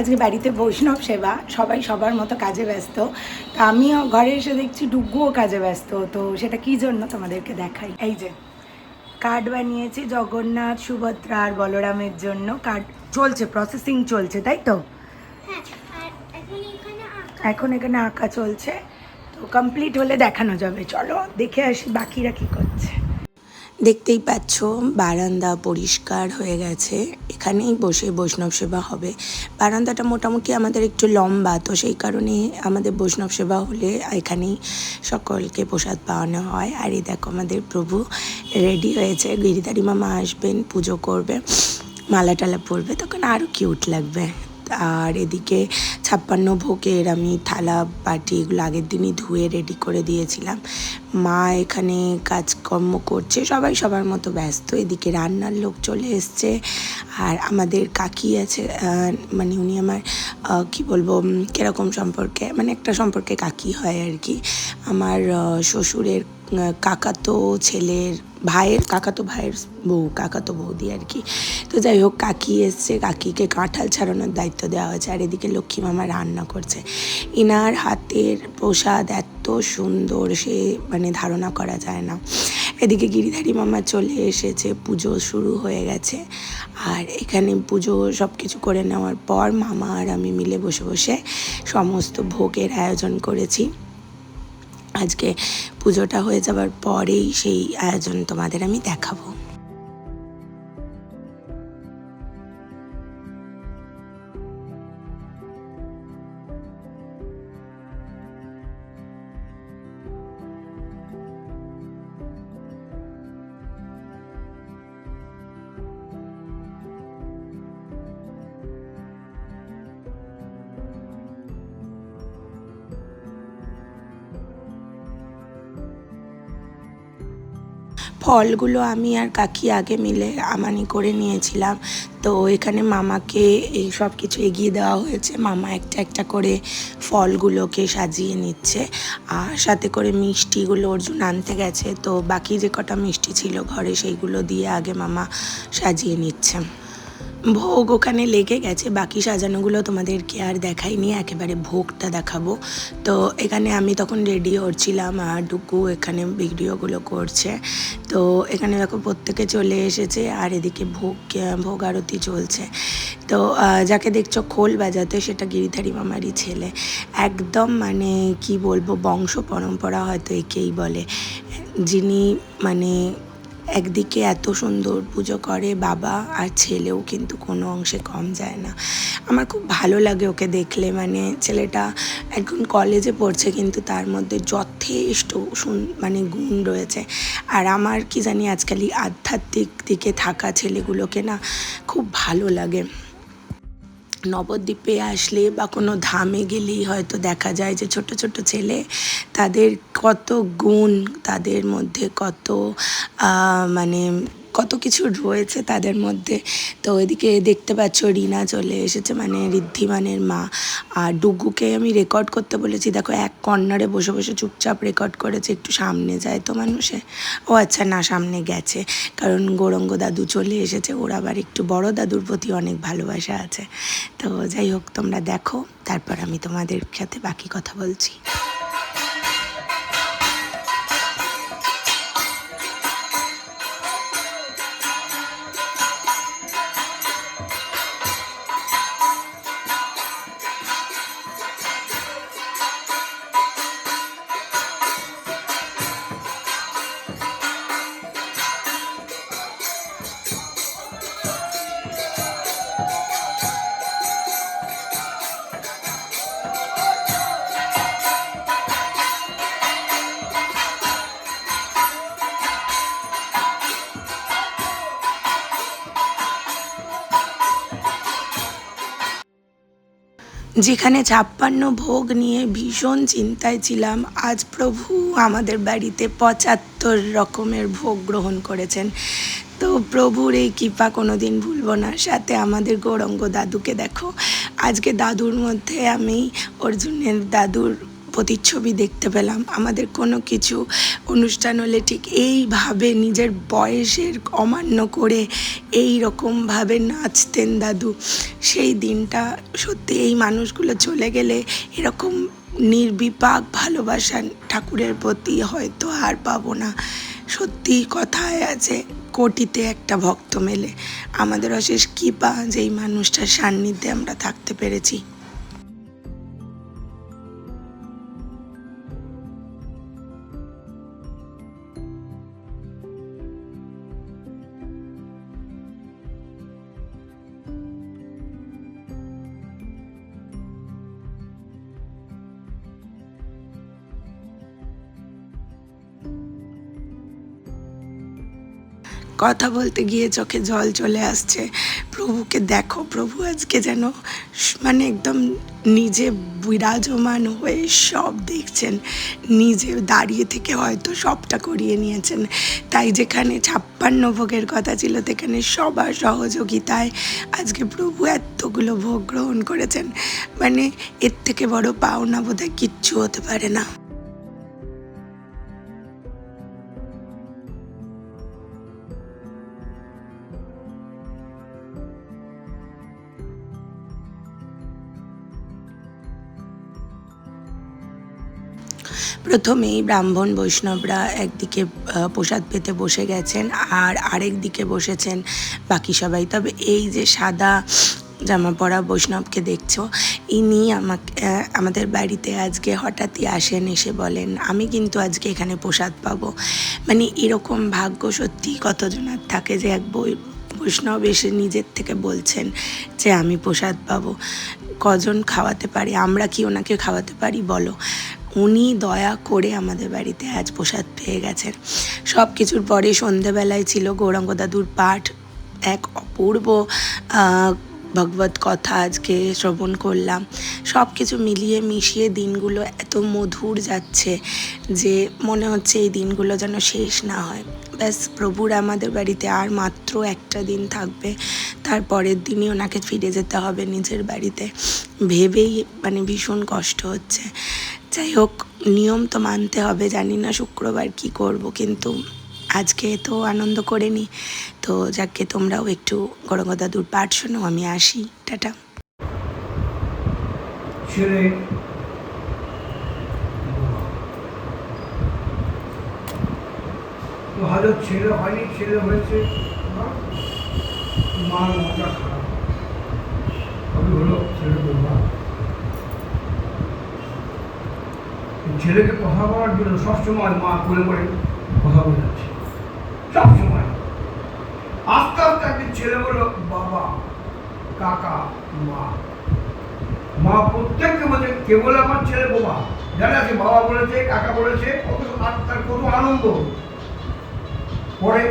আজকে বাড়িতে বৈষ্ণব সেবা, সবাই সবার মতো কাজে ব্যস্ত। তা আমিও ঘরে এসে দেখছি ডুগ্গুও কাজে ব্যস্ত। তো সেটা কী জন্য তোমাদেরকে দেখাই। এই যে কার্ড বানিয়েছি জগন্নাথ, সুভদ্রা আর বলরামের জন্য। কার্ড চলছে, প্রসেসিং চলছে, তাই তো? এখন এখানে আঁকা চলছে, তো কমপ্লিট হলে দেখানো যাবে। চলো দেখে আসি বাকিরা কী করছে। দেখতেই পাচ্ছ বারান্দা পরিষ্কার হয়ে গেছে, এখানেই বসে বৈষ্ণব সেবা হবে। বারান্দাটা মোটামুটি আমাদের একটু লম্বা, তো সেই কারণে আমাদের বৈষ্ণব সেবা হলে এখানেই সকলকে প্রসাদ পাওয়ানো হয়। আর এই দেখো আমাদের প্রভু রেডি হয়েছে, গিরিধারী মামা আসবেন, পুজো করবে, মালা টালা পরবে, তখন আরও কিউট লাগবে। আর এদিকে 56 ভোগের আমি থালা বাটি এগুলো আগের দিনই ধুয়ে রেডি করে দিয়েছিলাম। মা এখানে কাজকর্ম করছে, সবাই সবার মতো ব্যস্ত। এদিকে রান্নার লোক চলে এসছে। আর আমাদের কাকি আছে, মানে উনি আমার কি বলবো কীরকম সম্পর্কে, মানে একটা সম্পর্কে কাকি হয় আর কি। আমার শ্বশুরের কাকাতো ছেলের ভাইয়ের কাকাতো ভাইয়ের বউ, কাকাতো বৌদি আর কি। তো যাই হোক, কাকি এসছে, কাকিকে কাঁঠাল ছাড়ানোর দায়িত্ব দেওয়া হয়েছে। আর এদিকে লক্ষ্মী মামা রান্না করছে। ইনার হাতের প্রসাদ এত সুন্দর, সে মানে ধারণা করা যায় না। এদিকে গিরিধারী মামা চলে এসেছে, পুজো শুরু হয়ে গেছে। আর এখানে পুজো সব কিছু করে নেওয়ার পর মামা আর আমি মিলে বসে বসে সমস্ত ভোগের আয়োজন করেছি। আজকে পুজোটা হয়ে যাওয়ার পরেই সেই আয়োজন তোমাদের আমি দেখাবো। ফলগুলো আমি আর কাকি আগে মিলে আমানি করে নিয়েছিলাম। তো এখানে মামাকে এই সব কিছু এগিয়ে দেওয়া হয়েছে। মামা একটা একটা করে ফলগুলোকে সাজিয়ে নিচ্ছে, আর সাথে করে মিষ্টিগুলো অর্জুন আনতে গেছে। তো বাকি যে কটা মিষ্টি ছিল ঘরে, সেইগুলো দিয়ে আগে মামা সাজিয়ে নিচ্ছে। ভোগ ওখানে লেগে গেছে, বাকি সাজানোগুলো তোমাদেরকে আর দেখাইনি, একেবারে ভোগটা দেখাবো। তো এখানে আমি তখন রেডি হচ্ছিলাম, আর ডুগু এখানে ভিডিওগুলো করছে। তো এখানে দেখো প্রত্যেকে চলে এসেছে, আর এদিকে ভোগ আরতি চলছে। তো যাকে দেখছো খোল বাজাতে, সেটা গিরিধারী মামারই ছেলে। একদম মানে কি বলবো, বংশ পরম্পরা হয়তো একেই বলে, যিনি মানে একদিকে এত সুন্দর পুজো করে, বাবা আর ছেলেও কিন্তু কোনো অংশে কম যায় না। আমার খুব ভালো লাগে ওকে দেখলে। মানে ছেলেটা এখন কলেজে পড়ছে, কিন্তু তার মধ্যে যথেষ্ট মানে গুণ রয়েছে। আর আমার কি জানি আজকাল আধ্যাত্মিক দিকে থাকা ছেলেগুলোকে না খুব ভালো লাগে। নবদ্বীপে আসলে বা কোনো ধামে গেলেই হয়তো দেখা যায় যে ছোট ছোট ছেলে, তাদের কত গুণ, তাদের মধ্যে কত মানে কত কিছু রয়েছে তাদের মধ্যে। তো এদিকে দেখতে পাচ্ছ রিনা চলে এসেছে, মানে ঋদ্ধিমানের মা। আর ডুগুকে আমি রেকর্ড করতে বলেছি, দেখো এক কর্নারে বসে বসে চুপচাপ রেকর্ড করেছে। একটু সামনে যায় তো মানুষে, ও আচ্ছা না, সামনে গেছে, কারণ গৌরঙ্গ দাদু চলে এসেছে। ওর আবার একটু বড় দাদুর প্রতি অনেক ভালোবাসা আছে। তো যাই হোক, তোমরা দেখো, তারপর আমি তোমাদের সাথে বাকি কথা বলছি। যেখানে 56 ভোগ নিয়ে ভীষণ চিন্তায় ছিলাম, আজ প্রভু আমাদের বাড়িতে 75 রকমের ভোগ গ্রহণ করেছেন। তো প্রভুর এই কৃপা কোনো দিন ভুলবো না। সাথে আমাদের গৌরঙ্গ দাদুকে দেখো, আজকে দাদুর মধ্যে আমি অর্জুনের দাদুর প্রতিচ্ছবি দেখতে পেলাম। আমাদের কোনো কিছু অনুষ্ঠান হলে ঠিক এইভাবে নিজের বয়সের অমান্য করে এই রকমভাবে নাচতেন দাদু। সেই দিনটা সত্যি, এই মানুষগুলো চলে গেলে এরকম নির্বিপাক ভালোবাসা ঠাকুরের প্রতি হয়তো আর পাবো না। সত্যি কথায় আছে, কোটিতে একটা ভক্ত মেলে। আমাদের অশেষ কৃপা যে এই মানুষটার সান্নিধ্যে আমরা থাকতে পেরেছি। কথা বলতে গিয়ে চোখে জল চলে আসছে। প্রভুকে দেখো, প্রভু আজকে যেন মানে একদম নিজে বিরাজমান হয়ে সব দেখছেন, নিজে দাঁড়িয়ে থেকে হয়তো সবটা করিয়ে নিয়েছেন। তাই যেখানে 56 ভোগের কথা ছিল সেখানে সবার সহযোগিতায় আজকে প্রভু এতগুলো ভোগ গ্রহণ করেছেন। মানে এর থেকে বড় পাওনা বোধহয় কিচ্ছু হতে পারে না। প্রথমেই ব্রাহ্মণ বৈষ্ণবরা একদিকে প্রসাদ পেতে বসে গেছেন, আর আরেক দিকে বসেছেন বাকি সবাই। তবে এই যে সাদা জামা পরা বৈষ্ণবকে দেখছো, ইনি আমাদের বাড়িতে আজকে হঠাৎই আসেন, এসে বলেন আমি কিন্তু আজকে এখানে প্রসাদ পাবো। মানে এরকম ভাগ্য সত্যি কতজনের থাকে যে এক বৈষ্ণব এসে নিজের থেকে বলছেন যে আমি প্রসাদ পাবো। কজন খাওয়াতে পারি? আমরা কি ওনাকে খাওয়াতে পারি বলো? উনি দয়া করে আমাদের বাড়িতে আজ প্রসাদ পেয়ে গেছেন। সব কিছুর পরে সন্ধেবেলায় ছিল গৌরাঙ্গ দাদুর পাঠ, এক অপূর্ব ভগবত কথা আজকে শ্রবণ করলাম। সব কিছু মিলিয়ে মিশিয়ে দিনগুলো এত মধুর যাচ্ছে যে মনে হচ্ছে এই দিনগুলো যেন শেষ না হয়। ব্যাস, প্রভুর আমাদের বাড়িতে আর মাত্র একটা দিন থাকবে, তারপরের দিনই ওনাকে ফিরে যেতে হবে নিজের বাড়িতে। ভেবেই মানে ভীষণ কষ্ট হচ্ছে। যাই হোক, নিয়ম তো মানতে হবে। জানি না শুক্রবার কি করব, কিন্তু আজকে তো আনন্দ করে নি। তো যাকে, তোমরাও একটু গৌরাঙ্গ দাদুর পাঠ শোনো, আমি আসি, টাটা। ছেলে তো হাজার ছেলে হয়নি, ছেলে হয়েছে, মার মজা খারাপ, তবে হলো ছেলে বৌমা। ছেলেকে কথা বলার জন্য সবসময় মা করে করে কথা বোঝাচ্ছে, সবসময়। আস্তে আস্তে একদিন ছেলে বলল বাবা, কাকা, মা। মা প্রত্যেককে বলছে কেবল আমার ছেলে বোমা, জানা আছে বাবা বলেছে, কাকা বলেছে, কত তার কত আনন্দ। পরে